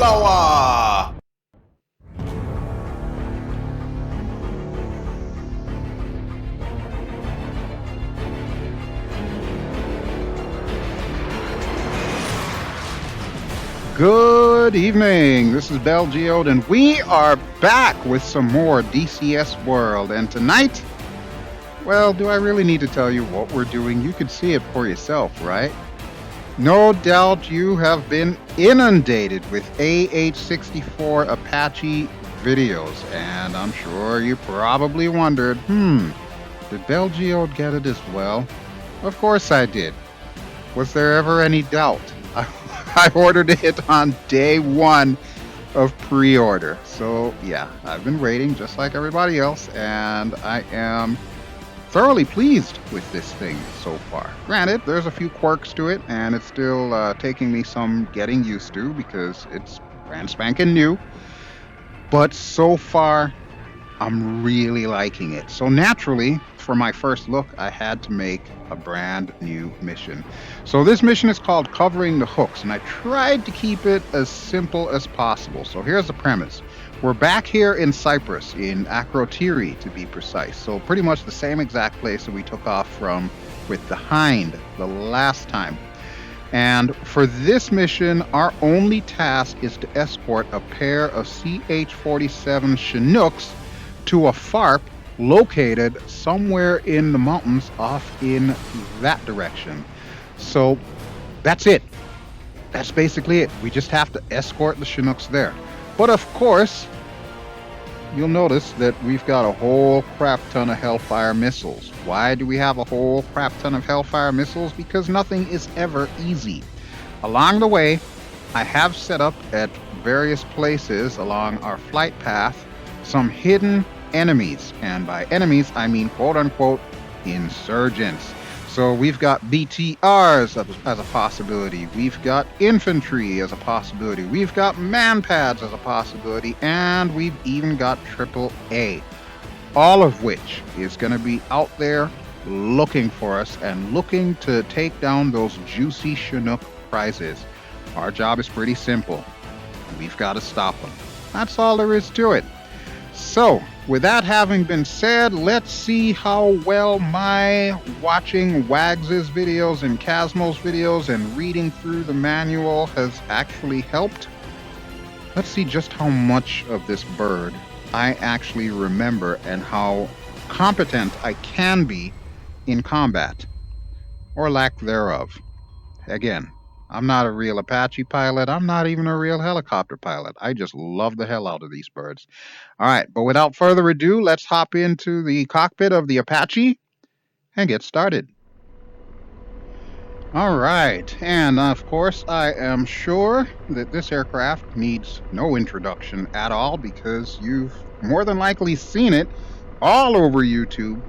Boomflowah! Good evening, this is BelGeode, and we are back with some more DCS World. And tonight, well, do I really need to tell you what we're doing? You can see it for yourself, right? No doubt you have been inundated with AH-64 Apache videos, and I'm sure you probably wondered, did BelGeode get it as well? Of course I did. Was there ever any doubt? I ordered it on day one of pre-order. So yeah, I've been waiting just like everybody else, and I am thoroughly pleased with this thing so far. Granted, there's a few quirks to it, and it's still taking me some getting used to because it's brand spanking new. But so far, I'm really liking it. So naturally, for my first look, I had to make a brand new mission. So this mission is called Covering the Hooks, and I tried to keep it as simple as possible. So here's the premise. We're back here in Cyprus, in Akrotiri to be precise. So pretty much the same exact place that we took off from with the Hind the last time. And for this mission, our only task is to escort a pair of CH-47 Chinooks to a FARP located somewhere in the mountains off in that direction. So that's it. That's basically it. We just have to escort the Chinooks there. But of course, you'll notice that we've got a whole crap ton of Hellfire missiles. Why do we have a whole crap ton of Hellfire missiles? Because nothing is ever easy. Along the way, I have set up at various places along our flight path some hidden enemies, and by enemies I mean quote-unquote insurgents. So we've got BTRs as a possibility, we've got infantry as a possibility, we've got manpads as a possibility, and we've even got AAA, all of which is going to be out there looking for us and looking to take down those juicy Chinook prizes. Our job is pretty simple. We've got to stop them. That's all there is to it. So, with that having been said, let's see how well my watching Wags' videos and Casmo's videos and reading through the manual has actually helped. Let's see just how much of this bird I actually remember and how competent I can be in combat, or lack thereof. Again, I'm not a real Apache pilot. I'm not even a real helicopter pilot. I just love the hell out of these birds. All right, but without further ado, let's hop into the cockpit of the Apache and get started. All right, and of course, I am sure that this aircraft needs no introduction at all because you've more than likely seen it all over YouTube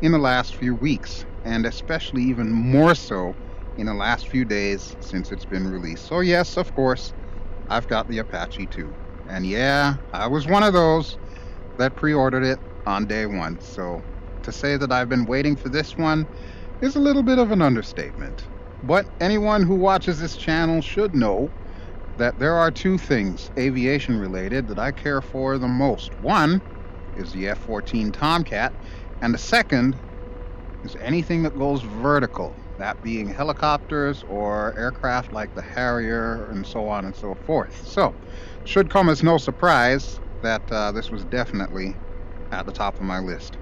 in the last few weeks, and especially even more so in the last few days since it's been released. So yes, of course, I've got the Apache too. And yeah, I was one of those that pre-ordered it on day one. So to say that I've been waiting for this one is a little bit of an understatement. But anyone who watches this channel should know that there are two things aviation related that I care for the most. One is the F-14 Tomcat, and the second is anything that goes vertical, that being helicopters or aircraft like the Harrier and so on and so forth. So, should come as no surprise that this was definitely at the top of my list.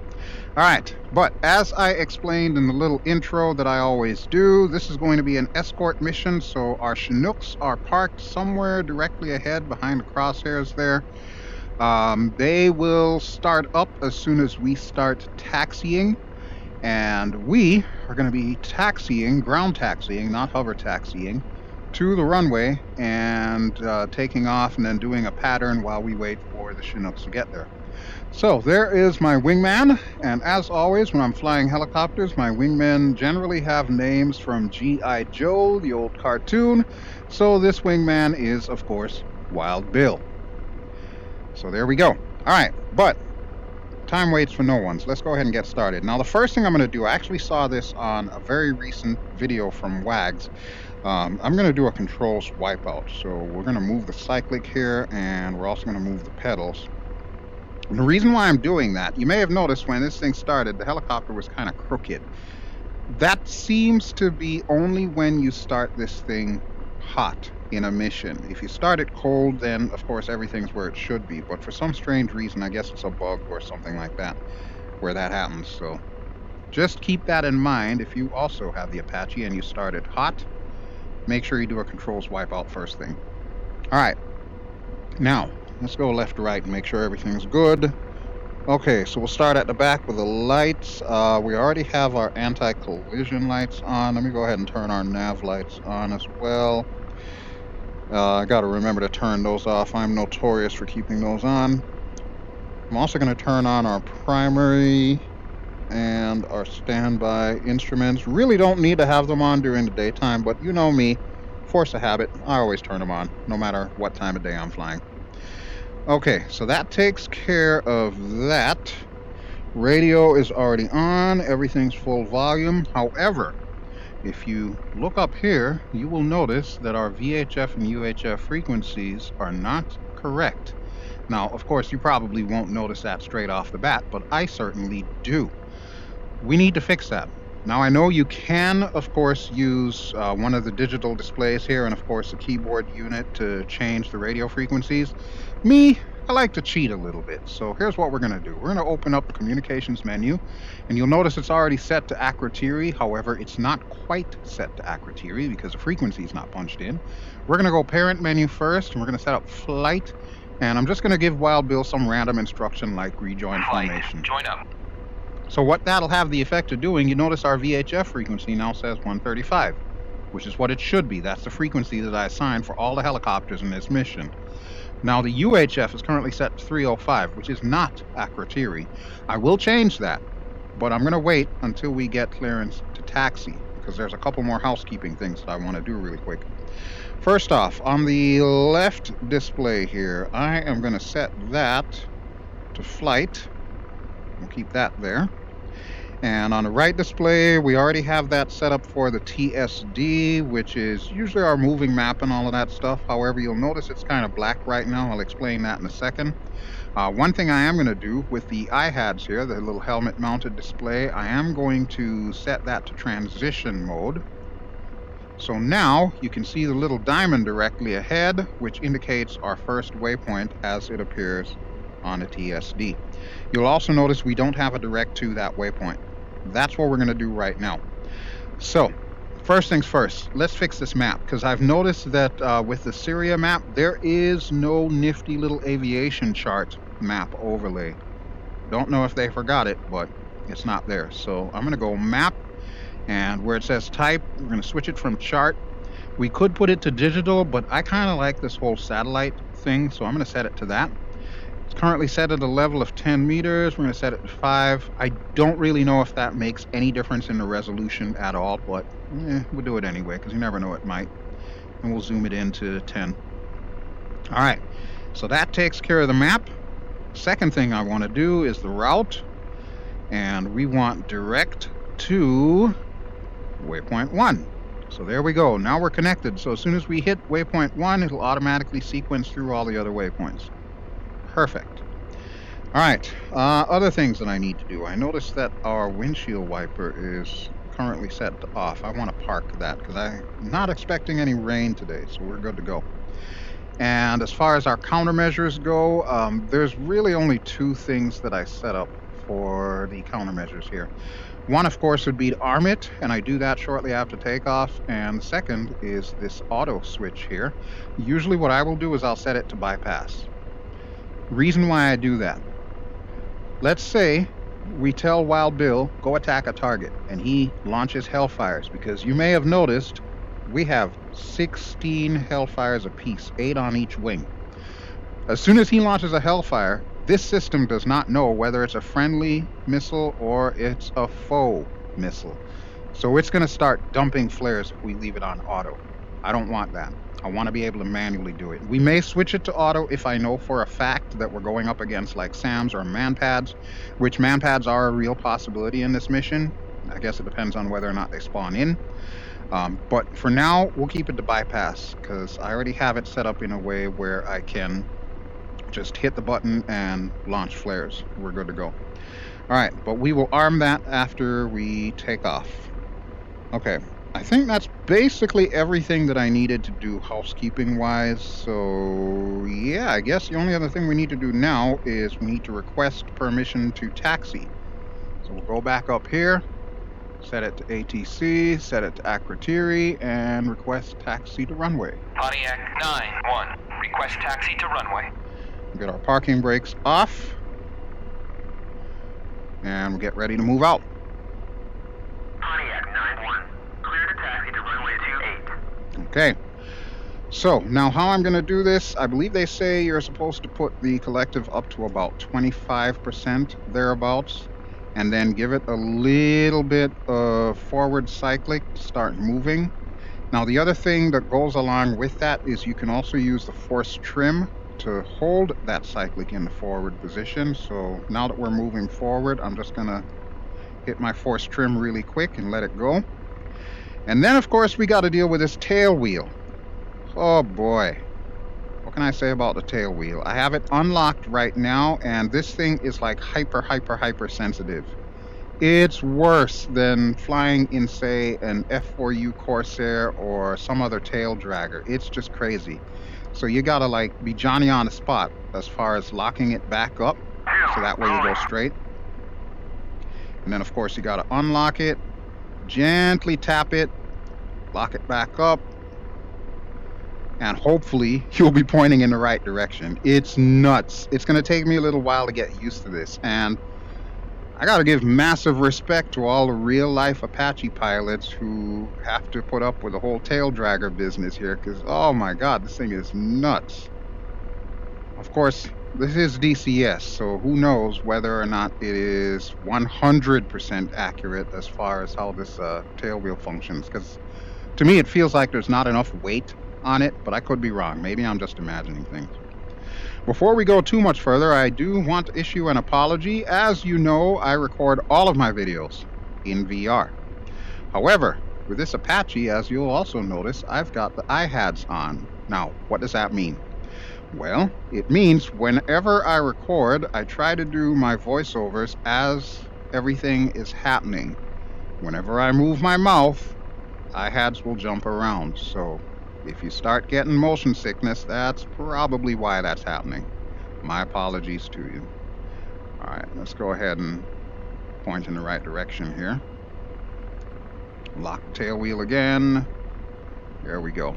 All right, but as I explained in the little intro that I always do, this is going to be an escort mission, so our Chinooks are parked somewhere directly ahead behind the crosshairs there. They will start up as soon as we start taxiing. And we are going to be taxiing, ground taxiing, not hover taxiing, to the runway and taking off and then doing a pattern while we wait for the Chinooks to get there. So there is my wingman, and as always when I'm flying helicopters, my wingmen generally have names from G.I. Joe, the old cartoon, so this wingman is, of course, Wild Bill. So there we go. All right, but time waits for no one, so let's go ahead and get started. Now, the first thing I'm going to do, I actually saw this on a very recent video from WAGS. I'm going to do a controls wipeout. So we're going to move the cyclic here, and we're also going to move the pedals. And the reason why I'm doing that, you may have noticed when this thing started, the helicopter was kind of crooked. That seems to be only when you start this thing hot in a mission. If you start it cold, then of course everything's where it should be. But for some strange reason, I guess it's a bug or something like that, where that happens. So just keep that in mind. If you also have the Apache and you start it hot, make sure you do a controls wipeout first thing. All right, now let's go left to right and make sure everything's good. Okay, so we'll start at the back with the lights. We already have our anti-collision lights on. Let me go ahead and turn our nav lights on as well. I got to remember to turn those off. I'm notorious for keeping those on. I'm also going to turn on our primary and our standby instruments. Really don't need to have them on during the daytime, but you know me, force of habit, I always turn them on, no matter what time of day I'm flying. Okay, so that takes care of that. Radio is already on, everything's full volume. However, if you look up here, you will notice that our VHF and UHF frequencies are not correct. Now, of course, you probably won't notice that straight off the bat, but I certainly do. We need to fix that. Now, I know you can, of course, use one of the digital displays here and, of course, the keyboard unit to change the radio frequencies. Me, I like to cheat a little bit. So here's what we're going to do. We're going to open up the communications menu, and you'll notice it's already set to Akrotiri. However, it's not quite set to Akrotiri because the frequency is not punched in. We're going to go parent menu first, and we're going to set up flight. And I'm just going to give Wild Bill some random instruction like rejoin formation. Join up. So what that'll have the effect of doing, you notice our VHF frequency now says 135, which is what it should be. That's the frequency that I assigned for all the helicopters in this mission. Now the UHF is currently set to 305, which is not Akrotiri. I will change that, but I'm going to wait until we get clearance to taxi, because there's a couple more housekeeping things that I want to do really quick. First off, on the left display here, I am going to set that to flight. We'll keep that there. And on the right display, we already have that set up for the TSD, which is usually our moving map and all of that stuff. However, you'll notice it's kind of black right now. I'll explain that in a second. One thing I am going to do with the IHADs here, the little helmet-mounted display, I am going to set that to transition mode. So now you can see the little diamond directly ahead, which indicates our first waypoint as it appears on the TSD. You'll also notice we don't have a direct to that waypoint. That's what we're going to do right now. So, first things first, let's fix this map, because I've noticed that with the Syria map, there is no nifty little aviation chart map overlay. Don't know if they forgot it, but it's not there. So I'm going to go map, and where it says type, we're going to switch it from chart. We could put it to digital, but I kind of like this whole satellite thing, so I'm going to set it to that. It's currently set at a level of 10 meters. We're going to set it to 5. I don't really know if that makes any difference in the resolution at all, but we'll do it anyway, because you never know, it might. And we'll zoom it into 10. All right, so that takes care of the map. Second thing I want to do is the route, and we want direct to waypoint 1. So there we go. Now we're connected. So as soon as we hit waypoint 1, it'll automatically sequence through all the other waypoints. Perfect. All right, other things that I need to do. I noticed that our windshield wiper is currently set to off. I want to park that because I'm not expecting any rain today, so we're good to go. And as far as our countermeasures go, there's really only 2 things that I set up for the countermeasures here. One, of course, would be to arm it, and I do that shortly after takeoff. And the second is this auto switch here. Usually what I will do is I'll set it to bypass. Reason why I do that. Let's say we tell Wild Bill, go attack a target, and he launches Hellfires, because you may have noticed we have 16 Hellfires apiece, 8 on each wing. As soon as he launches a Hellfire, this system does not know whether it's a friendly missile or it's a foe missile. So it's going to start dumping flares if we leave it on auto. I don't want that. I want to be able to manually do it. We may switch it to auto if I know for a fact that we're going up against like SAMs or manpads, which manpads are a real possibility in this mission. I guess it depends on whether or not they spawn in. But for now, we'll keep it to bypass because I already have it set up in a way where I can just hit the button and launch flares. We're good to go. All right, but we will arm that after we take off. Okay, I think that's basically everything that I needed to do housekeeping-wise. So yeah, I guess the only other thing we need to do now is we need to request permission to taxi. So we'll go back up here, set it to ATC, set it to Akrotiri, and request taxi to runway. Pontiac 9-1, request taxi to runway. Get our parking brakes off, and we'll get ready to move out. Pontiac 9-1, clear to taxi to runway 28. Okay, so now how I'm going to do this, I believe they say you're supposed to put the collective up to about 25% thereabouts, and then give it a little bit of forward cyclic to start moving. Now the other thing that goes along with that is you can also use the force trim to hold that cyclic in the forward position. So now that we're moving forward, I'm just going to hit my force trim really quick and let it go. And then, of course, we got to deal with this tail wheel. Oh, boy. What can I say about the tail wheel? I have it unlocked right now, and this thing is like hyper sensitive. It's worse than flying in, say, an F4U Corsair or some other tail dragger. It's just crazy. So you got to, like, be Johnny on the spot as far as locking it back up, so that way you go straight. And then, of course, you got to unlock it, gently tap it, lock it back up, and hopefully you'll be pointing in the right direction. It's nuts. It's going to take me a little while to get used to this, and I got to give massive respect to all the real-life Apache pilots who have to put up with the whole tail dragger business here, because, oh my god, this thing is nuts. Of course, this is DCS, so who knows whether or not it is 100% accurate as far as how this tail wheel functions, because to me it feels like there's not enough weight on it, but I could be wrong. Maybe I'm just imagining things. Before we go too much further, I do want to issue an apology. As you know, I record all of my videos in VR. However, with this Apache, as you'll also notice, I've got the iHads on. Now, what does that mean? Well, it means whenever I record, I try to do my voiceovers as everything is happening. Whenever I move my mouth, iHads will jump around. So if you start getting motion sickness, that's probably why that's happening. My apologies to you. All right, let's go ahead and point in the right direction here. Lock the tail wheel again. There we go.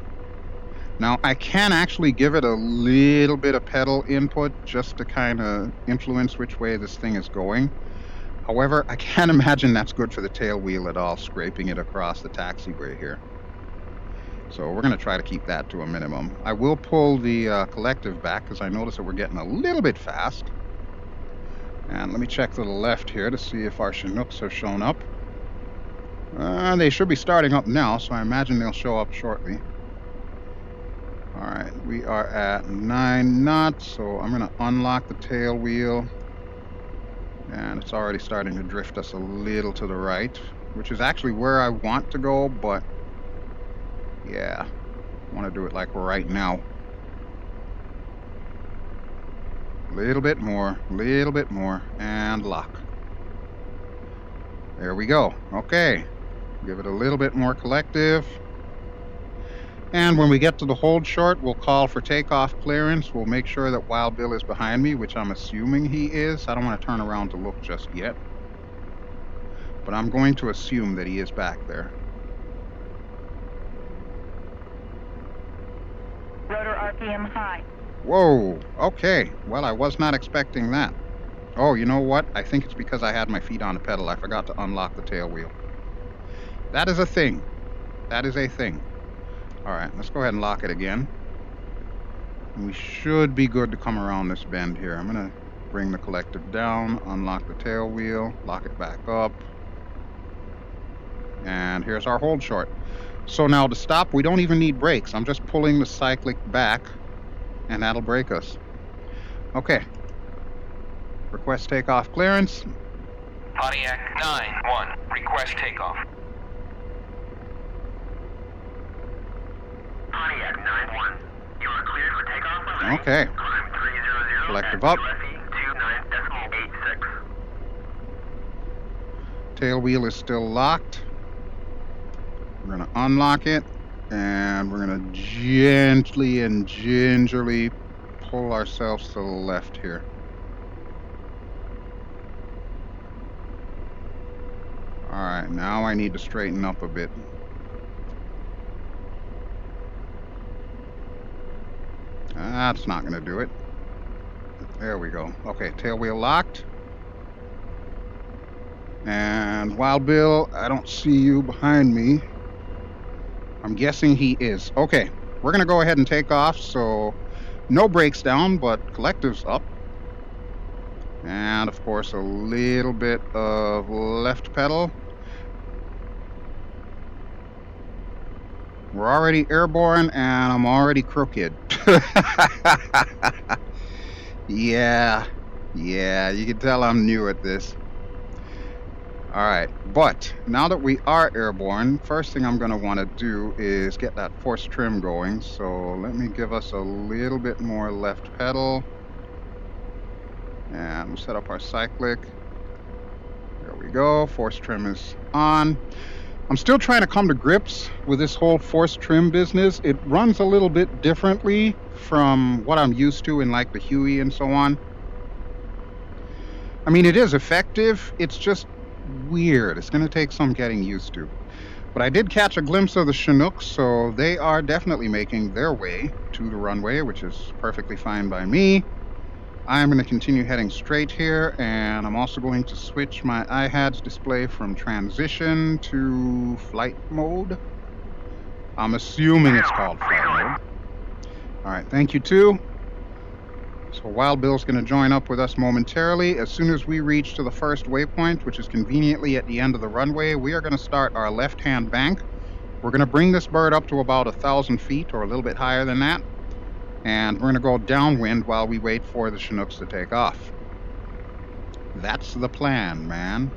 Now, I can actually give it a little bit of pedal input just to kind of influence which way this thing is going. However, I can't imagine that's good for the tail wheel at all, scraping it across the taxiway here. So we're going to try to keep that to a minimum. I will pull the collective back because I notice that we're getting a little bit fast. And let me check to the left here to see if our Chinooks have shown up. They should be starting up now, so I imagine they'll show up shortly. Alright, we are at 9 knots, so I'm going to unlock the tail wheel. And it's already starting to drift us a little to the right, which is actually where I want to go, but yeah, I want to do it like right now. Little bit more, and lock. There we go. Okay, give it a little bit more collective. And when we get to the hold short, we'll call for takeoff clearance. We'll make sure that Wild Bill is behind me, which I'm assuming he is. I don't want to turn around to look just yet, but I'm going to assume that he is back there. Rotor RPM high. Whoa, okay. Well, I was not expecting that. Oh, you know what? I think it's because I had my feet on the pedal. I forgot to unlock the tail wheel. That is a thing. That is a thing. All right, let's go ahead and lock it again. And we should be good to come around this bend here. I'm going to bring the collective down, unlock the tail wheel, lock it back up. And here's our hold short. So now to stop, we don't even need brakes. I'm just pulling the cyclic back, and that'll brake us. Okay. Request takeoff clearance. Pontiac 9-1, request takeoff. Pontiac 9-1, you are cleared for takeoff when ready. Okay. Climb 300 Collective at up. UFE 29.86. Tail wheel is still locked. We're going to unlock it, and we're going to gently and gingerly pull ourselves to the left here. All right, now I need to straighten up a bit. That's not going to do it. There we go. Okay, tail wheel locked. And Wild Bill, I don't see you behind me. I'm guessing he is. Okay, we're going to go ahead and take off. So no brakes down, but collectives up. And of course, a little bit of left pedal. We're already airborne, and I'm already crooked. Yeah, you can tell I'm new at this. All right, but now that we are airborne, first thing I'm going to want to do is get that force trim going. So let me give us a little bit more left pedal. And we'll set up our cyclic. There we go, force trim is on. I'm still trying to come to grips with this whole force trim business. It runs a little bit differently from what I'm used to in like the Huey and so on. I mean, it is effective. It's just weird. It's going to take some getting used to. But I did catch a glimpse of the Chinooks, so they are definitely making their way to the runway, which is perfectly fine by me. I'm going to continue heading straight here, and I'm also going to switch my IHADS display from transition to flight mode. I'm assuming it's called flight mode. All right, thank you, too. So Wild Bill's going to join up with us momentarily. As soon as we reach to the first waypoint, which is conveniently at the end of the runway, we are going to start our left-hand bank. We're going to bring this bird up to about 1,000 feet or a little bit higher than that. And we're going to go downwind while we wait for the Chinooks to take off. That's the plan, man.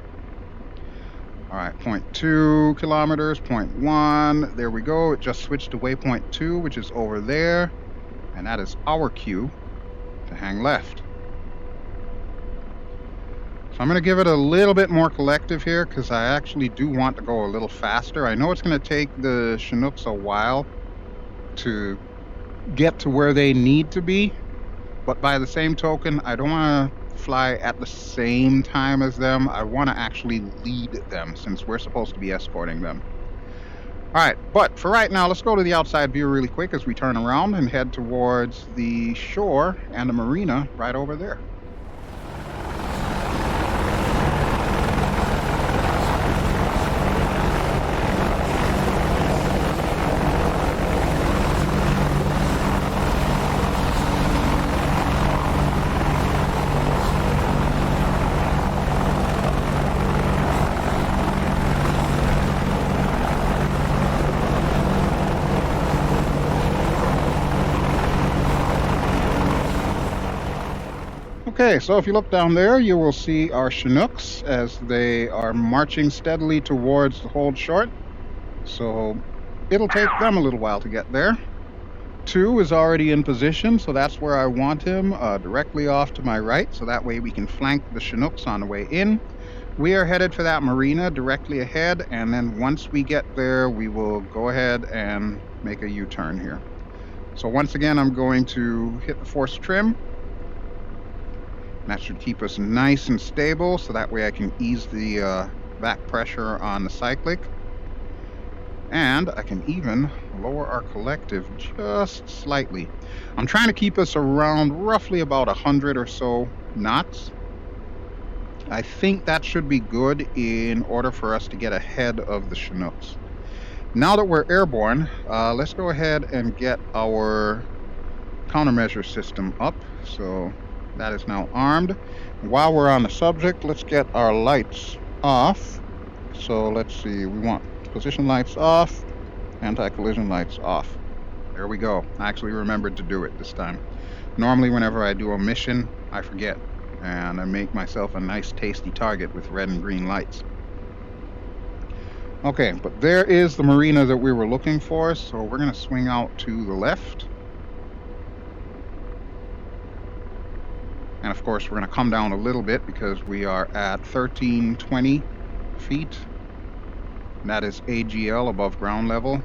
All right, 0.2 kilometers, 0.1. There we go. It just switched to waypoint 2, which is over there. And that is our cue to hang left. So I'm going to give it a little bit more collective here because I actually do want to go a little faster. I know it's going to take the Chinooks a while to get to where they need to be, but by the same token, I don't want to fly at the same time as them. I want to actually lead them since we're supposed to be escorting them. All right, but for right now, let's go to the outside view really quick as we turn around and head towards the shore and the marina right over there. Okay, so if you look down there, you will see our Chinooks as they are marching steadily towards the hold short. So it'll take them a little while to get there. 2 is already in position, so that's where I want him, directly off to my right, so that way we can flank the Chinooks on the way in. We are headed for that marina directly ahead, and then once we get there, we will go ahead and make a U-turn here. So once again, I'm going to hit the force trim. That should keep us nice and stable, so that way I can ease the back pressure on the cyclic. And I can even lower our collective just slightly. I'm trying to keep us around roughly about 100 or so knots. I think that should be good in order for us to get ahead of the Chinooks. Now that we're airborne, let's go ahead and get our countermeasure system up. So that is now armed. While we're on the subject, let's get our lights off. So let's see, we want position lights off. Anti-collision lights off. There we go. I actually remembered to do it this time. Normally, whenever I do a mission, I forget. And I make myself a nice tasty target with red and green lights. Okay, but there is the marina that we were looking for, so we're going to swing out to the left. And of course, we're going to come down a little bit because we are at 1320 feet. And that is AGL, above ground level.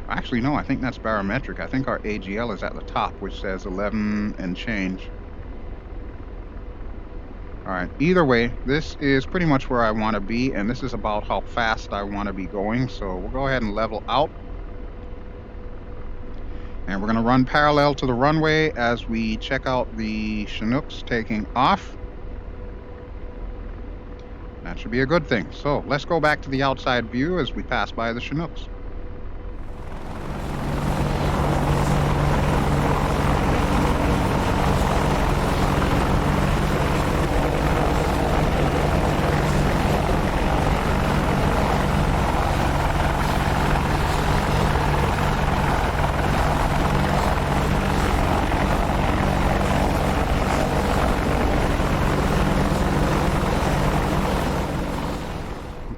Actually, no, I think that's barometric. I think our AGL is at the top, which says 11 and change. All right, either way, this is pretty much where I want to be, and this is about how fast I want to be going. So we'll go ahead and level out. And we're going to run parallel to the runway as we check out the Chinooks taking off. That should be a good thing. So let's go back to the outside view as we pass by the Chinooks.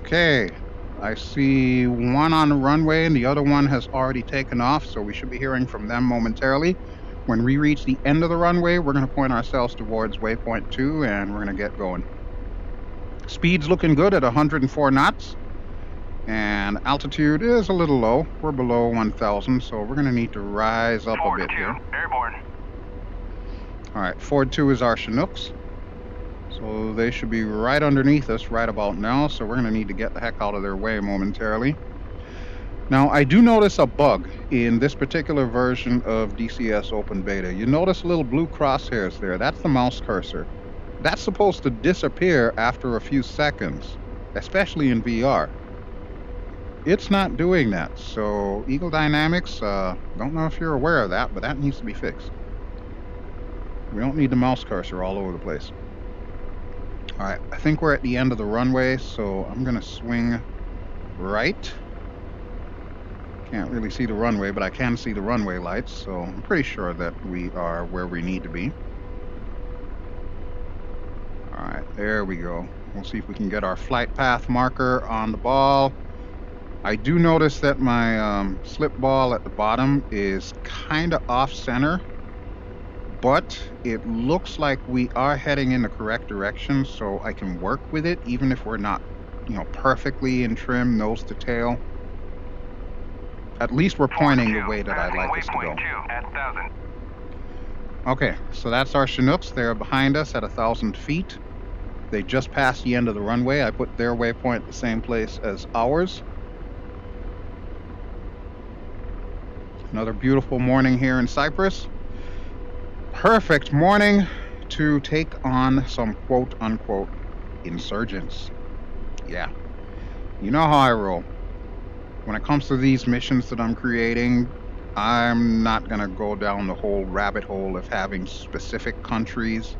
Okay, I see one on the runway and the other one has already taken off, so we should be hearing from them momentarily. When we reach the end of the runway, we're going to point ourselves towards waypoint 2 and we're going to get going. Speed's looking good at 104 knots, and altitude is a little low. We're below 1,000, so we're going to need to rise up a bit here. Airborne. All right, Ford 2 is our Chinooks. So they should be right underneath us right about now, so we're going to need to get the heck out of their way momentarily. Now, I do notice a bug in this particular version of DCS Open Beta. You notice little blue crosshairs there. That's the mouse cursor. That's supposed to disappear after a few seconds, especially in VR. It's not doing that, so Eagle Dynamics, don't know if you're aware of that, but that needs to be fixed. We don't need the mouse cursor all over the place. All right, I think we're at the end of the runway, so I'm going to swing right. Can't really see the runway, but I can see the runway lights, so I'm pretty sure that we are where we need to be. All right, there we go. We'll see if we can get our flight path marker on the ball. I do notice that my slip ball at the bottom is kind of off center, but it looks like we are heading in the correct direction, so I can work with it even if we're not, perfectly in trim, nose to tail. At least we're pointing the way that I'd like us to go. Okay, so that's our Chinooks. They're behind us at 1,000 feet. They just passed the end of the runway. I put their waypoint the same place as ours. Another beautiful morning here in Cyprus. Perfect morning to take on some quote-unquote insurgents. Yeah, you know how I roll. When it comes to these missions that I'm creating, I'm not going to go down the whole rabbit hole of having specific countries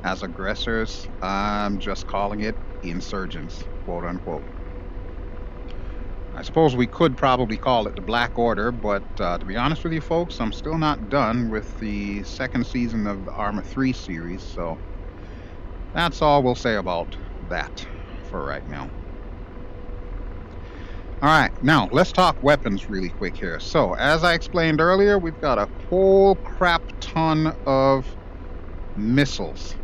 as aggressors. I'm just calling it insurgents, quote-unquote. I suppose we could probably call it the Black Order, but to be honest with you folks, I'm still not done with the second season of the Arma 3 series, so that's all we'll say about that for right now. Alright, now let's talk weapons really quick here. So, as I explained earlier, we've got a whole crap ton of missiles.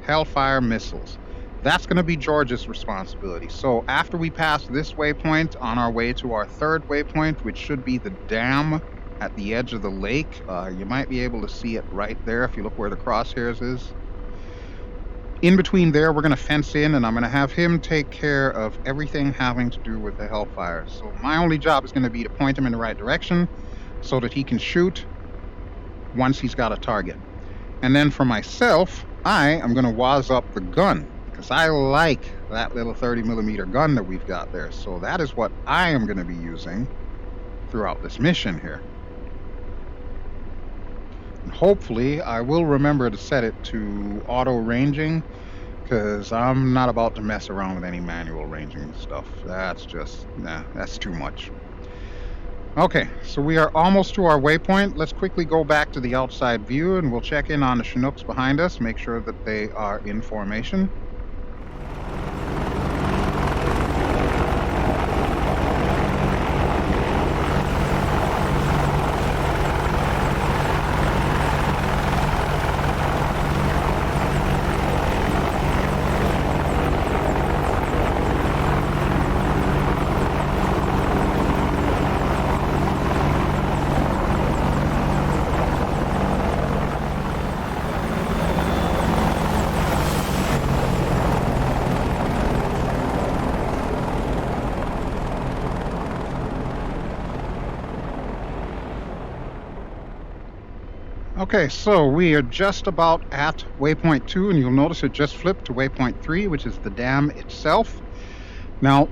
Hellfire missiles. That's going to be George's responsibility. So after we pass this waypoint on our way to our third waypoint, which should be the dam at the edge of the lake, you might be able to see it right there if you look where the crosshairs is. In between there, we're going to fence in, and I'm going to have him take care of everything having to do with the Hellfire. So my only job is going to be to point him in the right direction so that he can shoot once he's got a target. And then for myself, I am going to waz up the gun, because I like that little 30mm gun that we've got there. So that is what I am going to be using throughout this mission here. And hopefully I will remember to set it to auto ranging, because I'm not about to mess around with any manual ranging stuff. That's just, nah, that's too much. Okay, so we are almost to our waypoint. Let's quickly go back to the outside view and we'll check in on the Chinooks behind us, make sure that they are in formation. Okay, so we are just about at waypoint 2, and you'll notice it just flipped to waypoint 3, which is the dam itself. Now,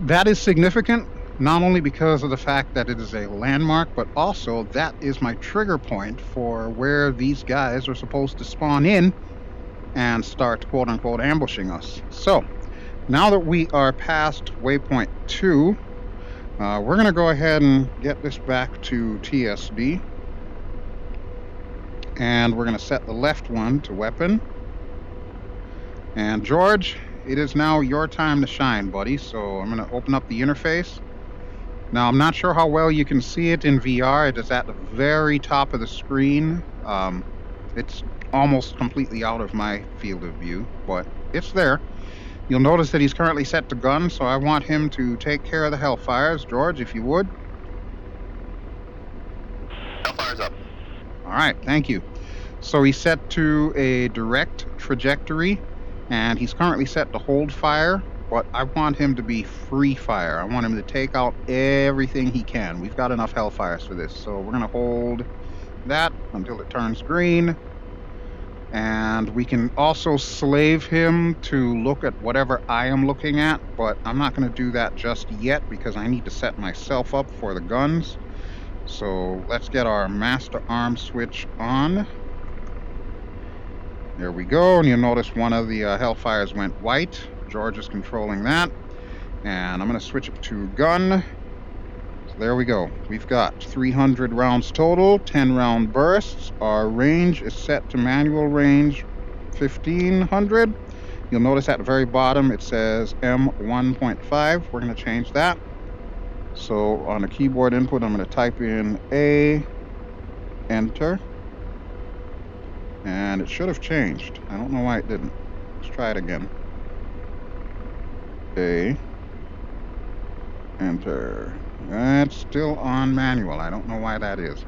that is significant, not only because of the fact that it is a landmark, but also that is my trigger point for where these guys are supposed to spawn in and start quote-unquote ambushing us. So, now that we are past waypoint 2, we're going to go ahead and get this back to TSD. And we're going to set the left one to weapon. And George, it is now your time to shine, buddy. So I'm going to open up the interface. Now, I'm not sure how well you can see it in VR. It is at the very top of the screen. It's almost completely out of my field of view, but it's there. You'll notice that he's currently set to gun, so I want him to take care of the Hellfires. George, if you would. Hellfire's up. All right, thank you. So he's set to a direct trajectory, and he's currently set to hold fire, but I want him to be free fire. I want him to take out everything he can. We've got enough Hellfires for this, so we're going to hold that until it turns green. And we can also slave him to look at whatever I am looking at, but I'm not going to do that just yet because I need to set myself up for the guns. So let's get our master arm switch on. There we go, and you'll notice one of the Hellfires went white. George is controlling that. And I'm going to switch it to gun. So there we go. We've got 300 rounds total, 10 round bursts. Our range is set to manual range 1500. You'll notice at the very bottom it says M1.5. We're going to change that. So on the keyboard input, I'm going to type in A, enter. And it should have changed. I don't know why it didn't. Let's try it again. A, enter. That's still on manual. I don't know why that is.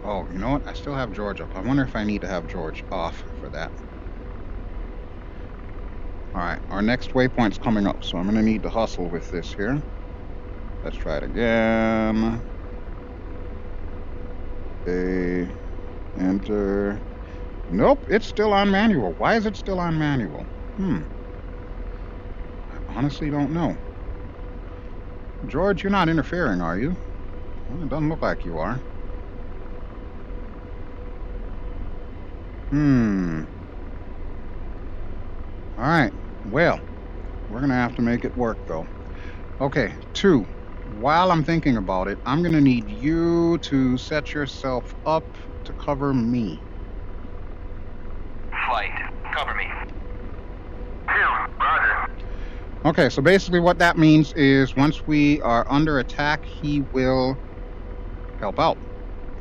Oh, you know what? I still have George up. I wonder if I need to have George off for that. Alright, our next waypoint's coming up, so I'm going to need to hustle with this here. Let's try it again. A, enter. Nope, it's still on manual. Why is it still on manual? I honestly don't know. George, you're not interfering, are you? Well, it doesn't look like you are. Alright, well, we're going to have to make it work, though. Okay, 2. While I'm thinking about it, I'm going to need you to set yourself up to cover me. Flight, cover me. 2, roger. Okay, so basically what that means is once we are under attack, he will help out.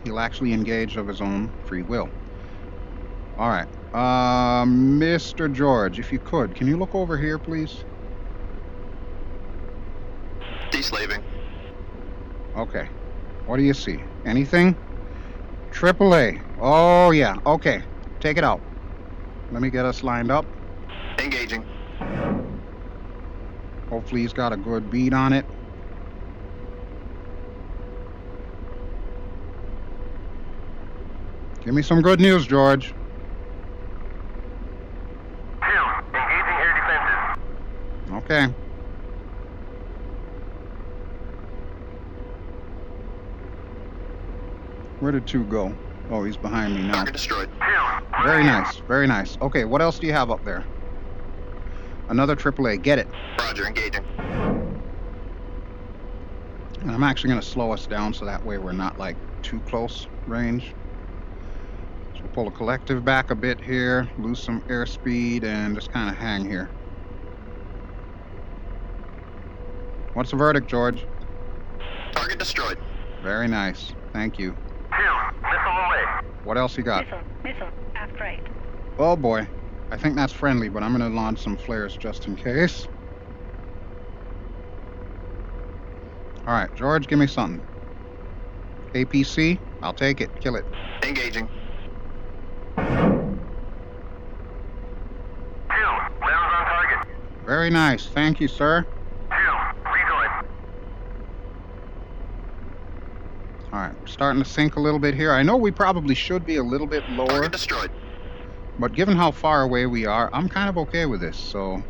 He'll actually engage of his own free will. All right. Mr. George, if you could, can you look over here, please? Deslaving. Okay. What do you see? Anything? AAA. Oh, yeah. Okay. Take it out. Let me get us lined up. Engaging. Hopefully he's got a good bead on it. Give me some good news, George. 2, engaging air defenses. Okay. Where did 2 go? Oh, he's behind me now. Target destroyed. Very nice, very nice. Okay, what else do you have up there? Another AAA. Get it. Roger, engaging. And I'm actually going to slow us down so that way we're not like too close range. So we'll pull a collective back a bit here, lose some airspeed, and just kind of hang here. What's the verdict, George? Target destroyed. Very nice. Thank you. 2, missile away. What else you got? Missile, aft right. Oh boy. I think that's friendly, but I'm going to launch some flares just in case. Alright, George, give me something. APC? I'll take it. Kill it. Engaging. 2, rounds on target. Very nice. Thank you, sir. 2, redeployed. Alright, we're starting to sink a little bit here. I know we probably should be a little bit lower, Target destroyed. but given how far away we are, I'm kind of okay with this. So,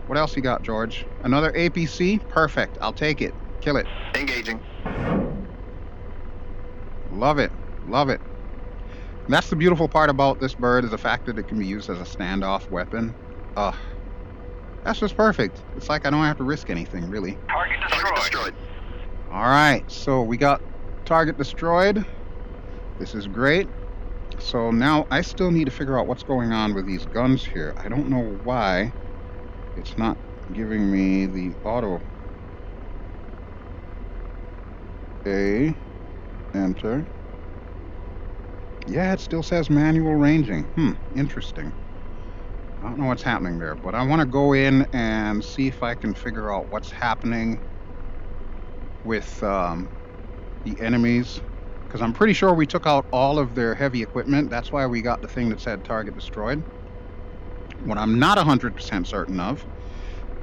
what else you got, George? Another APC? Perfect. I'll take it. Kill it. Engaging. Love it. Love it. And that's the beautiful part about this bird, is the fact that it can be used as a standoff weapon. That's just perfect. It's like I don't have to risk anything, really. Target destroyed. Alright, so we got target destroyed. This is great. So now I still need to figure out what's going on with these guns here. I don't know why it's not giving me the auto. A, enter. Yeah, it still says manual ranging. Interesting. I don't know what's happening there, but I want to go in and see if I can figure out what's happening with the enemies, because I'm pretty sure we took out all of their heavy equipment. That's why we got the thing that said target destroyed. What I'm not 100% certain of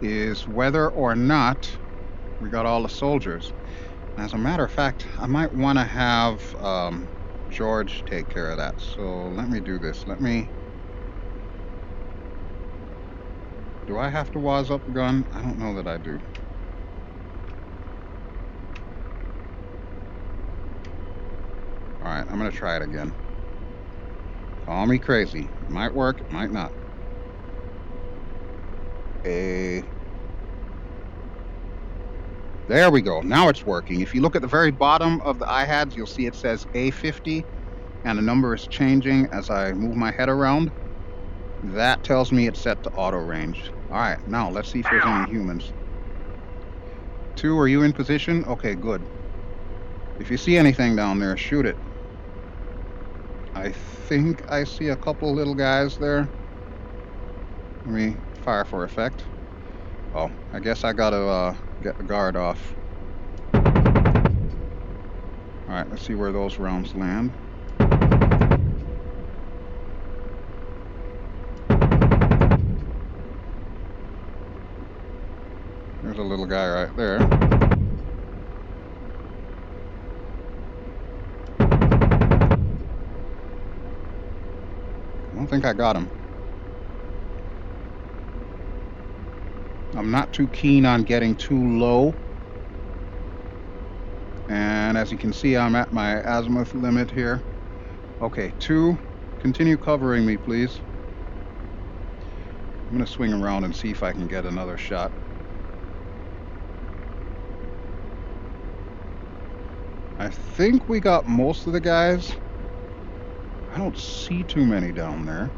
is whether or not we got all the soldiers. As a matter of fact, I might want to have George take care of that. So let me do this. Do I have to waz up a gun? I don't know that I do. Alright, I'm going to try it again. Call me crazy. It might work, it might not. There we go. Now it's working. If you look at the very bottom of the iHads, you'll see it says A50, and the number is changing as I move my head around. That tells me it's set to auto range. Alright, now let's see if there's any humans. 2, are you in position? Okay, good. If you see anything down there, shoot it. I think I see a couple little guys there. Let me fire for effect. Oh, I guess I gotta get the guard off. Alright, let's see where those rounds land. There's a little guy right there. I don't think I got him. I'm not too keen on getting too low. And as you can see, I'm at my azimuth limit here. Okay, 2, continue covering me, please. I'm going to swing around and see if I can get another shot. I think we got most of the guys. I don't see too many down there.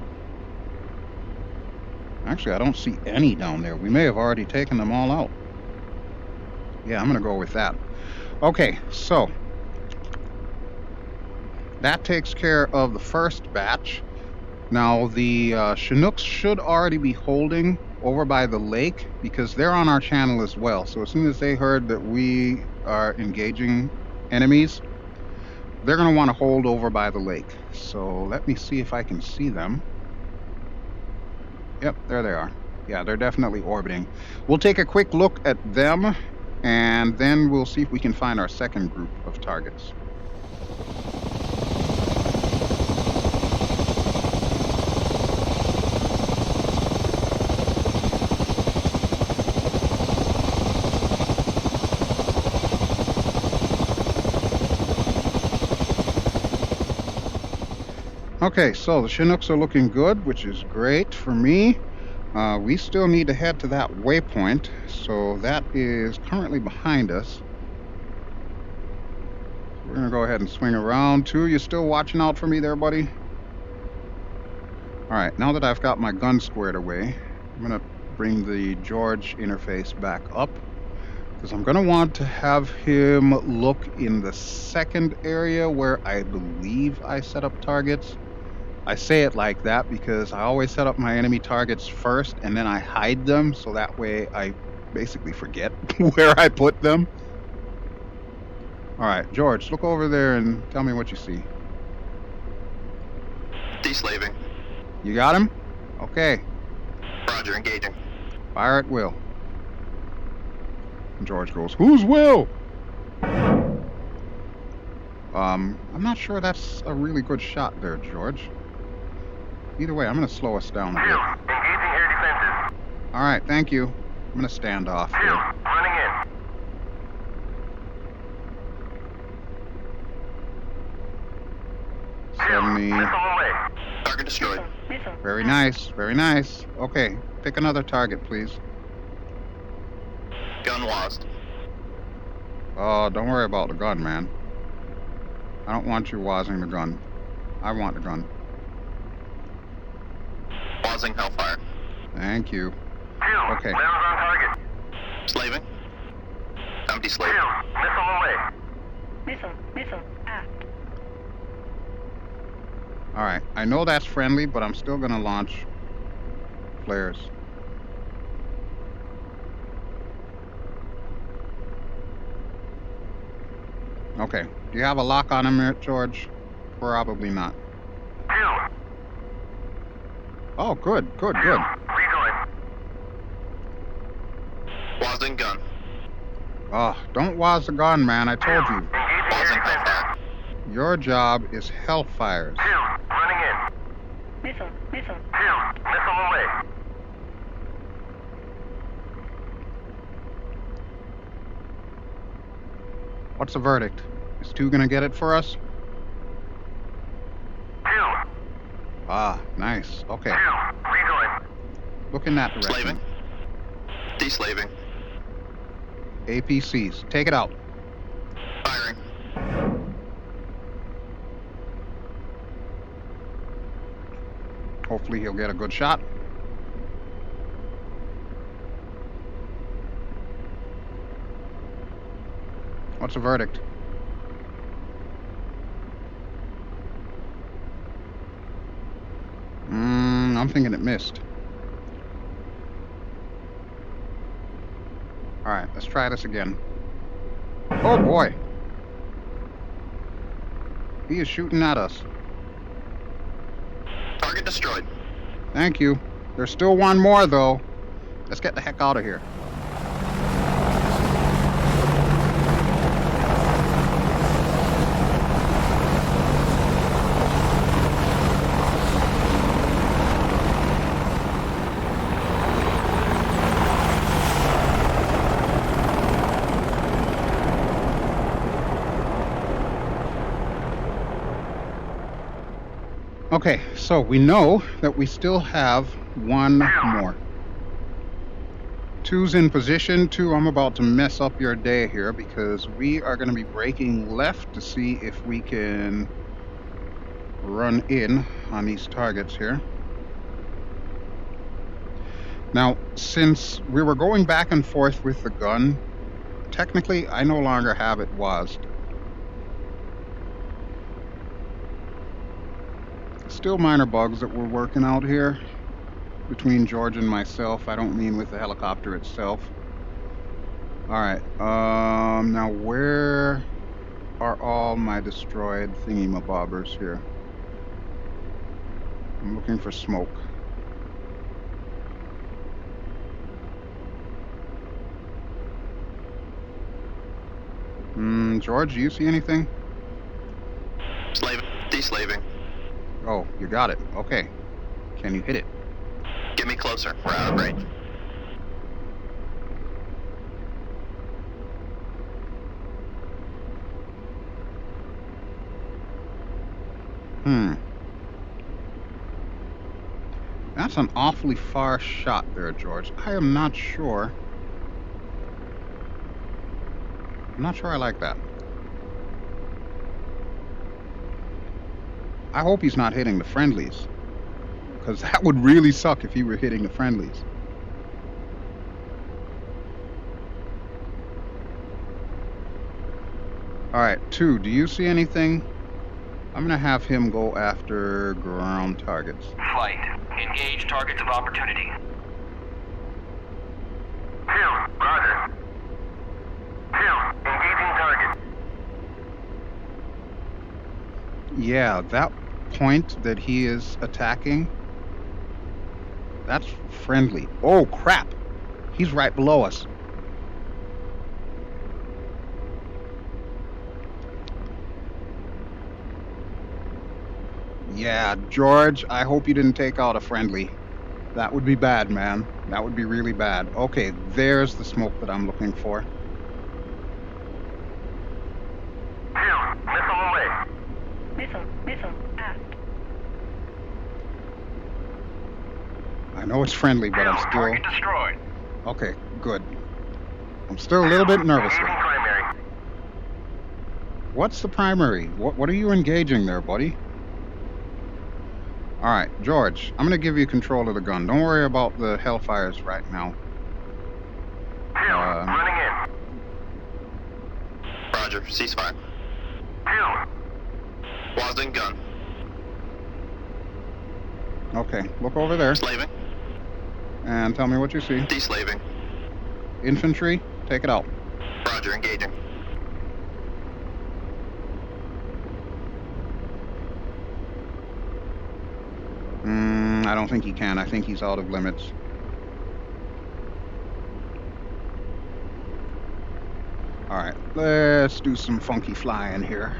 Actually, I don't see any down there. We may have already taken them all out. Yeah, I'm going to go with that. Okay, so that takes care of the first batch. Now, the Chinooks should already be holding over by the lake because they're on our channel as well. So as soon as they heard that we are engaging enemies, they're going to want to hold over by the lake. So let me see if I can see them. Yep, there they are. Yeah, they're definitely orbiting. We'll take a quick look at them, and then we'll see if we can find our second group of targets. Okay, so the Chinooks are looking good, which is great for me. We still need to head to that waypoint, so that is currently behind us. We're going to go ahead and swing around too. You still watching out for me there, buddy? All right, now that I've got my gun squared away, I'm going to bring the George interface back up because I'm going to want to have him look in the second area where I believe I set up targets. I say it like that because I always set up my enemy targets first and then I hide them, so that way I basically forget where I put them. All right, George, look over there and tell me what you see. Deslaving. You got him? Okay. Roger, engaging. Fire at will. And George goes, "Who's Will?" I'm not sure that's a really good shot there, George. Either way, I'm going to slow us down a bit. Engaging air defenses. All right, thank you. I'm going to stand off here. Running in. Send me. Missile away. Target destroyed. Missile. Very nice, very nice. Okay, pick another target, please. Gun lost. Oh, don't worry about the gun, man. I don't want you wazzing the gun. I want the gun. Pausing Hellfire. Thank you. Okay. Rounds on target. Slaving. I'm deslaving. Missile away. Missile. Aft. All right, I know that's friendly, but I'm still going to launch flares. Okay, do you have a lock on him, George? Probably not. 2. Oh, good. Rejoin. Wazzing gun. Oh, don't waz the gun, man. I told you. Wazzing Hellfire. Your job is Hellfires. 2. Running in. Missile. 2. Missile away. What's the verdict? Is 2 gonna get it for us? 2. Ah, nice. Okay, 2. Rejoin. look in that direction. Slaving. Deslaving. APCs, take it out. Firing. Hopefully he'll get a good shot. What's the verdict? I'm thinking it missed. All right, let's try this again. Oh boy. He is shooting at us. Target destroyed. Thank you. There's still one more though. Let's get the heck out of here. Okay, so we know that we still have one more. 2's in position. 2, I'm about to mess up your day here because we are going to be braking left to see if we can run in on these targets here. Now, since we were going back and forth with the gun, technically I no longer have it WASD. Still minor bugs that we're working out here between George and myself. I don't mean with the helicopter itself. All right, now where are all my destroyed thingy-mabobbers here? I'm looking for smoke. George, do you see anything? Slaving. Deslaving. Oh, you got it. Okay. Can you hit it? Get me closer. We're out of range. That's an awfully far shot there, George. I am not sure. I'm not sure I like that. I hope he's not hitting the friendlies, because that would really suck if he were hitting the friendlies. All right, 2, do you see anything? I'm going to have him go after ground targets. Flight. Engage targets of opportunity. 2, roger. 2, engaging target. Yeah, that point that he is attacking, that's friendly. Oh, crap. He's right below us. Yeah, George, I hope you didn't take out a friendly. That would be bad, man. That would be really bad. Okay, there's the smoke that I'm looking for. 2, missile away. Missile, aft. I know it's friendly, but I'm still... Target destroyed. Okay, good. I'm still a little bit nervous Engaging here. primary. What's the primary? What are you engaging there, buddy? All right, George, I'm going to give you control of the gun. Don't worry about the Hellfires right now. 2, running in. Roger, ceasefire. 2, Wasden gun. Okay, look over there Slaving. and tell me what you see. Deslaving. Infantry, take it out. Roger, engaging. I don't think he can. I think he's out of limits. All right, let's do some funky flying here.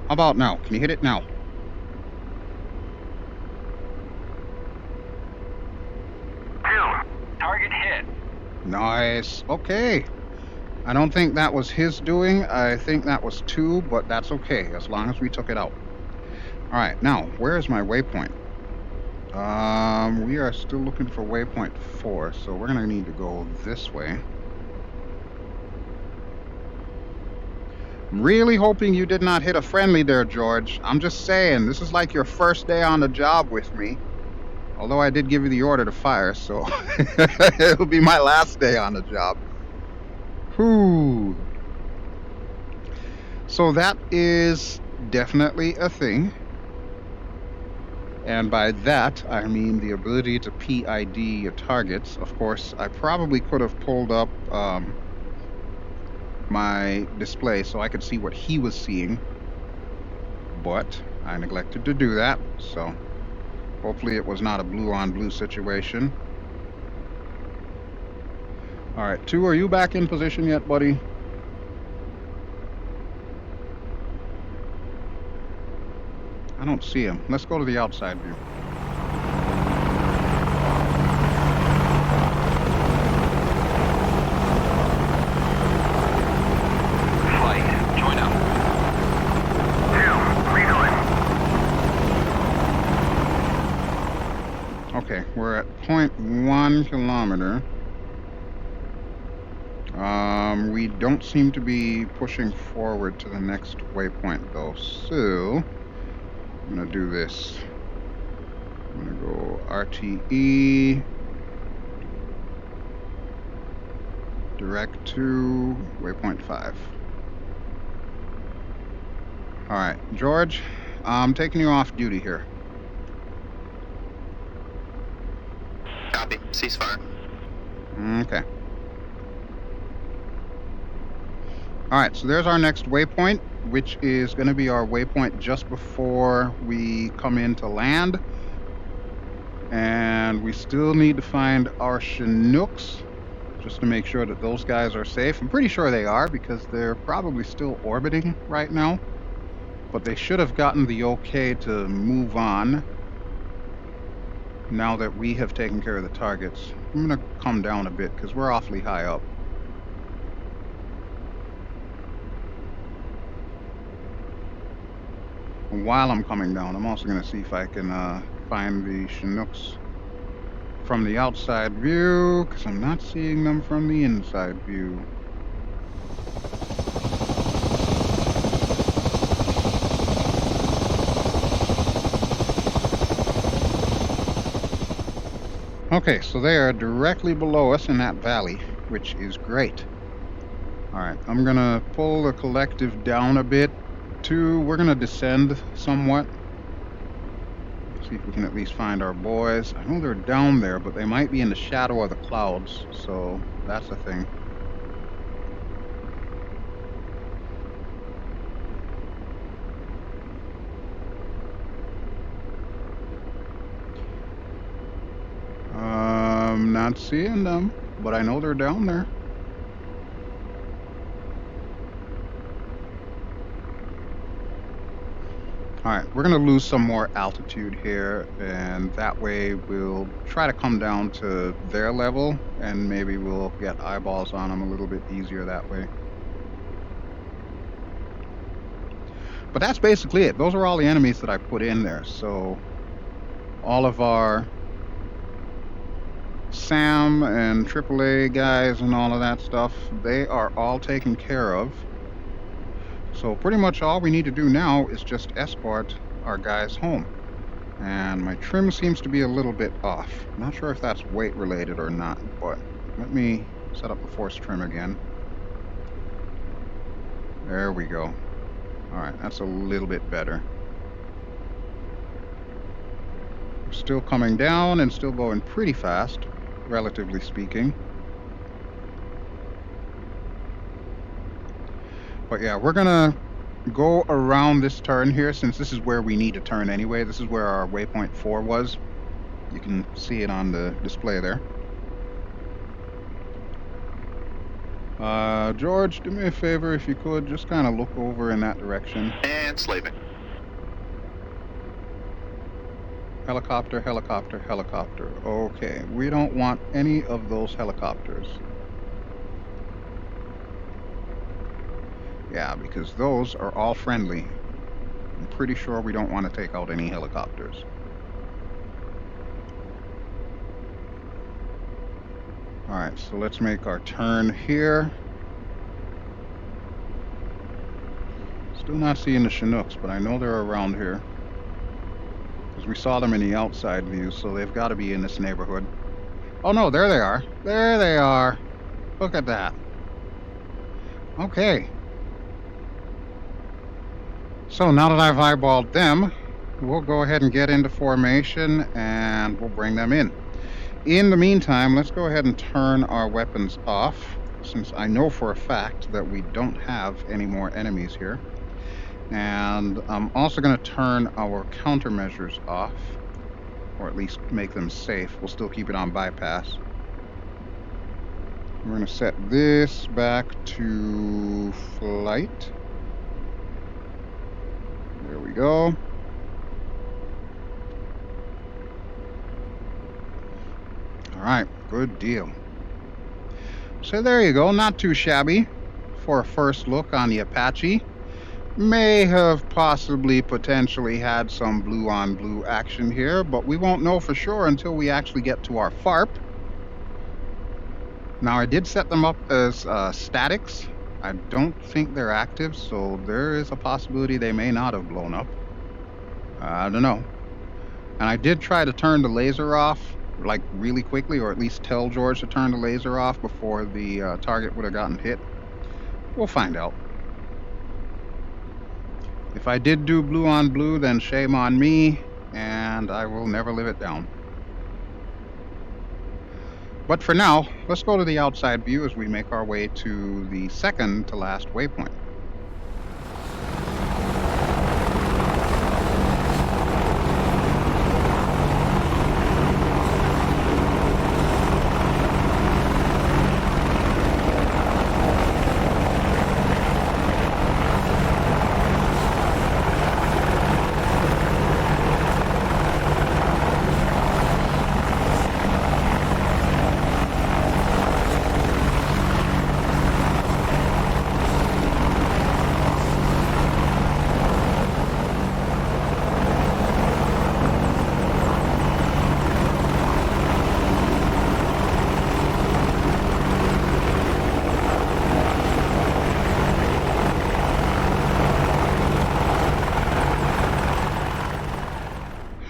How about now? Can you hit it now? 2, target hit. Nice. Okay. I don't think that was his doing. I think that was 2, but that's okay as long as we took it out. All right, now, where is my waypoint? We are still looking for waypoint 4, so we're going to need to go this way. I'm really hoping you did not hit a friendly there, George. I'm just saying, this is like your first day on the job with me. Although I did give you the order to fire, so it'll be my last day on the job. Whew. So that is definitely a thing. And by that, I mean the ability to PID your targets. Of course, I probably could have pulled up my display so I could see what he was seeing. But I neglected to do that, so hopefully it was not a blue-on-blue situation. All right, 2, are you back in position yet, buddy? I don't see him. Let's go to the outside view. Flight, join up. 2, rejoin. Okay, we're at 0.1 kilometer. We don't seem to be pushing forward to the next waypoint though, so I'm gonna do this. I'm gonna go RTE, direct to waypoint 5. All right, George, I'm taking you off duty here. Copy, ceasefire. Okay. All right, so there's our next waypoint, which is going to be our waypoint just before we come into land. And we still need to find our Chinooks, just to make sure that those guys are safe. I'm pretty sure they are, because they're probably still orbiting right now. But they should have gotten the okay to move on now that we have taken care of the targets. I'm going to come down a bit, because we're awfully high up. while I'm coming down, I'm also going to see if I can find the Chinooks from the outside view, because I'm not seeing them from the inside view. Okay, so they are directly below us in that valley, which is great. Alright, I'm gonna pull the collective down a bit too. We're gonna descend somewhat. See if we can at least find our boys. I know they're down there, but they might be in the shadow of the clouds, so that's the thing. I'm not seeing them, but I know they're down there. Alright, we're going to lose some more altitude here, and that way we'll try to come down to their level, and maybe we'll get eyeballs on them a little bit easier that way. But that's basically it. Those are all the enemies that I put in there. So all of our SAM and AAA guys and all of that stuff, they are all taken care of. So pretty much all we need to do now is just escort our guys home. And my trim seems to be a little bit off. Not sure if that's weight related or not, but let me set up the force trim again. There we go. Alright, that's a little bit better. We're still coming down and still going pretty fast, relatively speaking. But yeah, we're gonna go around this turn here, since this is where we need to turn anyway. This is where our waypoint 4 was. You can see it on the display there. George, do me a favor if you could, just kind of look over in that direction. And slaving. Helicopter, helicopter, helicopter. Okay, we don't want any of those helicopters. Yeah, because those are all friendly. I'm pretty sure we don't want to take out any helicopters. Alright, so let's make our turn here. Still not seeing the Chinooks, but I know they're around here. Because we saw them in the outside view, so they've got to be in this neighborhood. Oh no, there they are. There they are. Look at that. Okay. So now that I've eyeballed them, we'll go ahead and get into formation and we'll bring them in. In the meantime, let's go ahead and turn our weapons off, since I know for a fact that we don't have any more enemies here. And I'm also going to turn our countermeasures off, or at least make them safe. We'll still keep it on bypass. We're going to set this back to flight. There we go. All right, good deal. So there you go, not too shabby for a first look on the Apache. May have possibly potentially had some blue on blue action here, but we won't know for sure until we actually get to our FARP. Now I did set them up as statics. I don't think they're active, so there is a possibility they may not have blown up. I don't know. And I did try to turn the laser off, like really quickly, or at least tell George to turn the laser off before the target would have gotten hit. We'll find out. If I did do blue on blue, then shame on me, and I will never live it down. But for now, let's go to the outside view as we make our way to the second to last waypoint.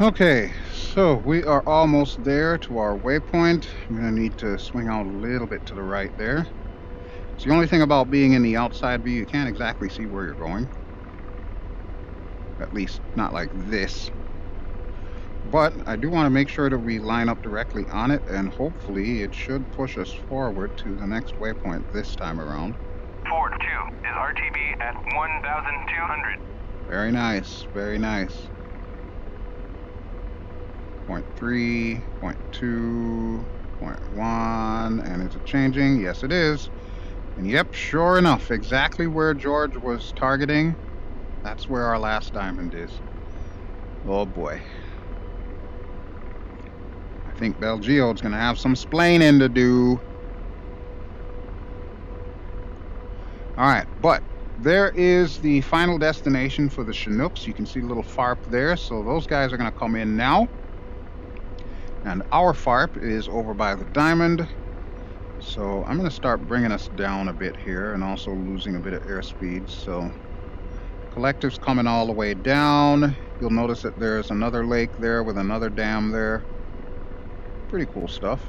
Okay, so we are almost there to our waypoint. I'm going to need to swing out a little bit to the right there. It's the only thing about being in the outside view, you can't exactly see where you're going. At least not like this. But I do want to make sure that we line up directly on it, and hopefully it should push us forward to the next waypoint this time around. Ford 2 is RTB at 1,200. Very nice, very nice. 0.3, 0.2, 0.1, and is it changing? Yes, it is. And yep, sure enough, exactly where George was targeting, that's where our last diamond is. Oh boy. I think BelGeode's gonna have some splaining to do. Alright, but there is the final destination for the Chinooks. You can see the little FARP there, so those guys are gonna come in now. And our FARP is over by the diamond. So I'm going to start bringing us down a bit here and also losing a bit of airspeed. So collective's coming all the way down. You'll notice that there's another lake there with another dam there. Pretty cool stuff.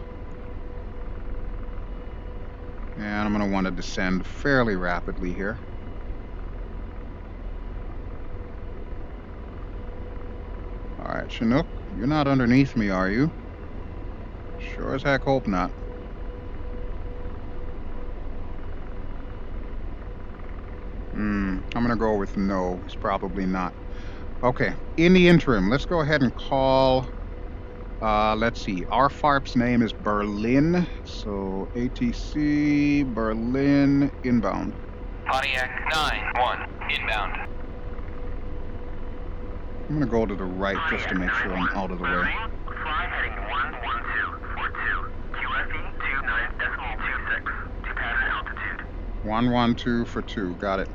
And I'm going to want to descend fairly rapidly here. Alright, Chinook, you're not underneath me, are you? Sure as heck hope not. I'm gonna go with no. It's probably not. Okay, in the interim, let's go ahead and call, let's see, our FARP's name is Berlin, so ATC Berlin inbound. Pontiac 9-1 inbound. I'm gonna go to the right just to make sure I'm out of the way. Fly heading 11242. QFE 29.26 to pattern altitude. 112 for 2, got it.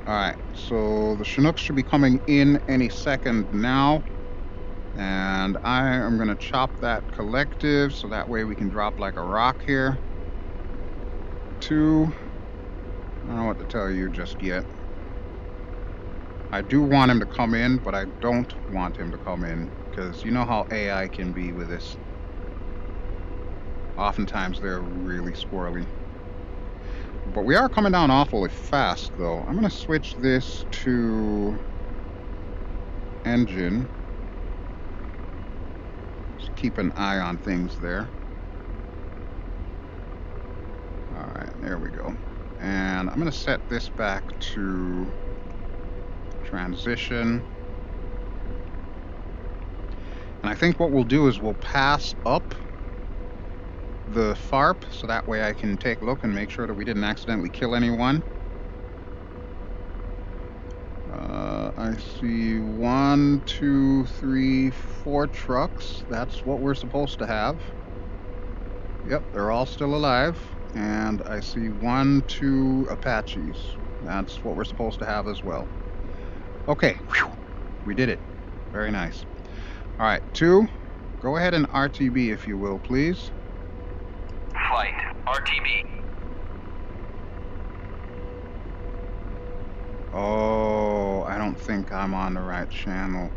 Alright, so the Chinooks should be coming in any second now. And I am going to chop that collective so that way we can drop like a rock here. 2. I don't know what to tell you just yet. I do want him to come in, but I don't want him to come in because you know how AI can be with this. Oftentimes they're really squirrely. But we are coming down awfully fast, though. I'm going to switch this to engine. Just keep an eye on things there. Alright, there we go. And I'm going to set this back to transition. And I think what we'll do is we'll pass up the FARP, so that way I can take a look and make sure that we didn't accidentally kill anyone. I see 1, 2, 3, 4 trucks. That's what we're supposed to have. Yep, they're all still alive. And I see 1, 2 Apaches. That's what we're supposed to have as well. Okay, we did it. Very nice. All right, 2, go ahead and RTB if you will, please. Flight RTB. Oh, I don't think I'm on the right channel.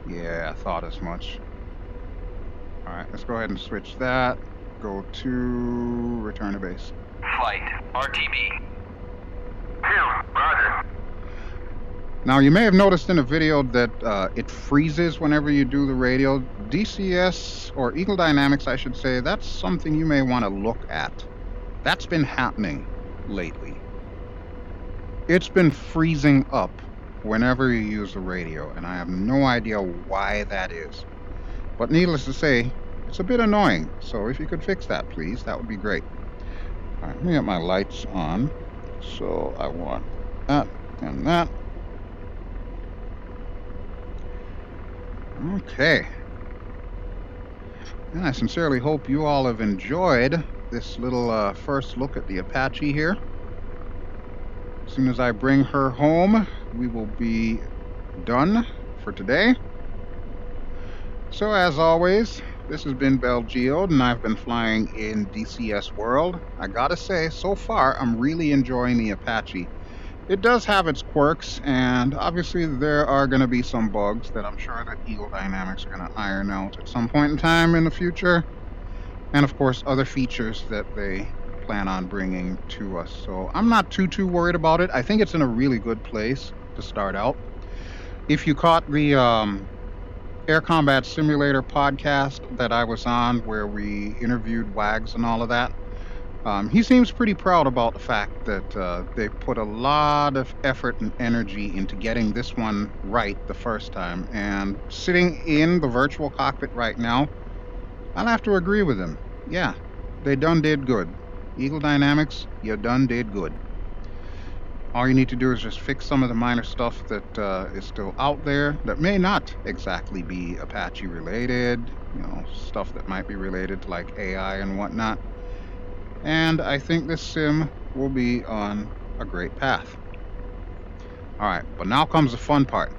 Yeah, I thought as much. Alright, let's go ahead and switch that. Go to return to base. Flight RTB. 2, roger. Now, you may have noticed in a video that it freezes whenever you do the radio. DCS, or Eagle Dynamics, I should say, that's something you may want to look at. That's been happening lately. It's been freezing up whenever you use the radio, and I have no idea why that is. But needless to say, it's a bit annoying. So if you could fix that, please, that would be great. All right, let me get my lights on. So I want that and that. Okay. And I sincerely hope you all have enjoyed this little first look at the Apache here. As soon as I bring her home, we will be done for today. So as always, this has been BelGeode, and I've been flying in DCS World. I gotta say, so far, I'm really enjoying the Apache. it does have its quirks, and obviously there are going to be some bugs that I'm sure that Eagle Dynamics are going to iron out at some point in time in the future. And of course, other features that they plan on bringing to us. So I'm not too worried about it. I think it's in a really good place to start out. If you caught the Air Combat Simulator podcast that I was on, where we interviewed Wags and all of that, he seems pretty proud about the fact that they put a lot of effort and energy into getting this one right the first time. And sitting in the virtual cockpit right now, I'll have to agree with him. Yeah, they done did good. Eagle Dynamics, you done did good. All you need to do is just fix some of the minor stuff that is still out there that may not exactly be Apache related, stuff that might be related to like AI and whatnot. And I think this sim will be on a great path. Alright, but now comes the fun part.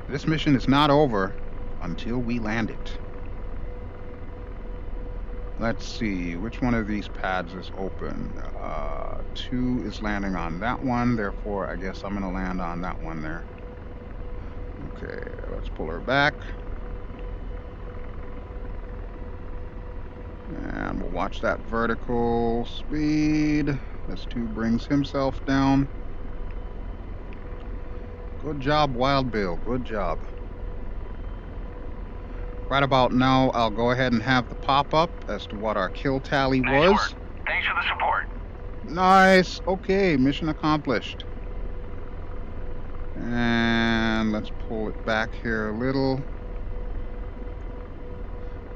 This mission is not over until we land it. Let's see, which one of these pads is open? 2 is landing on that one, therefore I guess I'm going to land on that one there. Okay, let's pull her back. And we'll watch that vertical speed. S2 brings himself down. Good job, Wild Bill, good job. Right about now, I'll go ahead and have the pop-up as to what our kill tally Nice was. work. Thanks for the support. Nice. Okay, mission accomplished. And let's pull it back here a little.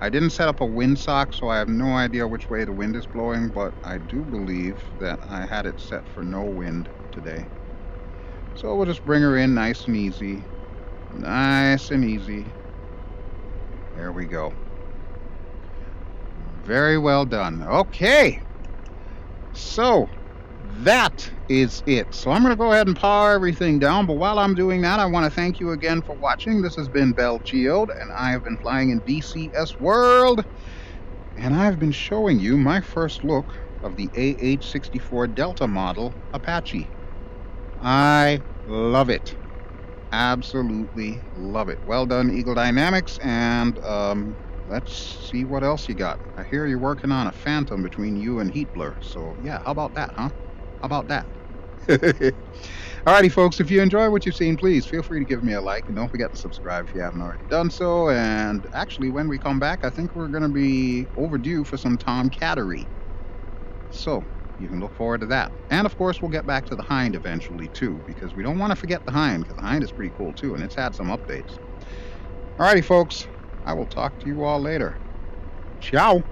I didn't set up a windsock, so I have no idea which way the wind is blowing, but I do believe that I had it set for no wind today. So we'll just bring her in nice and easy. Nice and easy. There we go. Very well done. Okay. So that is it. So I'm going to go ahead and power everything down. But while I'm doing that, I want to thank you again for watching. This has been BelGeode, and I have been flying in DCS World. And I've been showing you my first look of the AH-64 Delta model Apache. I love it. Absolutely love it. Well done, Eagle Dynamics. And let's see what else you got. I hear you're working on a Phantom between you and Heat Blur. So yeah, how about that, huh? How about that? Alrighty, folks, if you enjoy what you've seen, please feel free to give me a like, and don't forget to subscribe if you haven't already done so. And actually, when we come back, I think we're going to be overdue for some tomcattery. So you can look forward to that. And of course, we'll get back to the Hind eventually too, because we don't want to forget the Hind, because the Hind is pretty cool too, and it's had some updates. Alrighty, folks, I will talk to you all later. Ciao.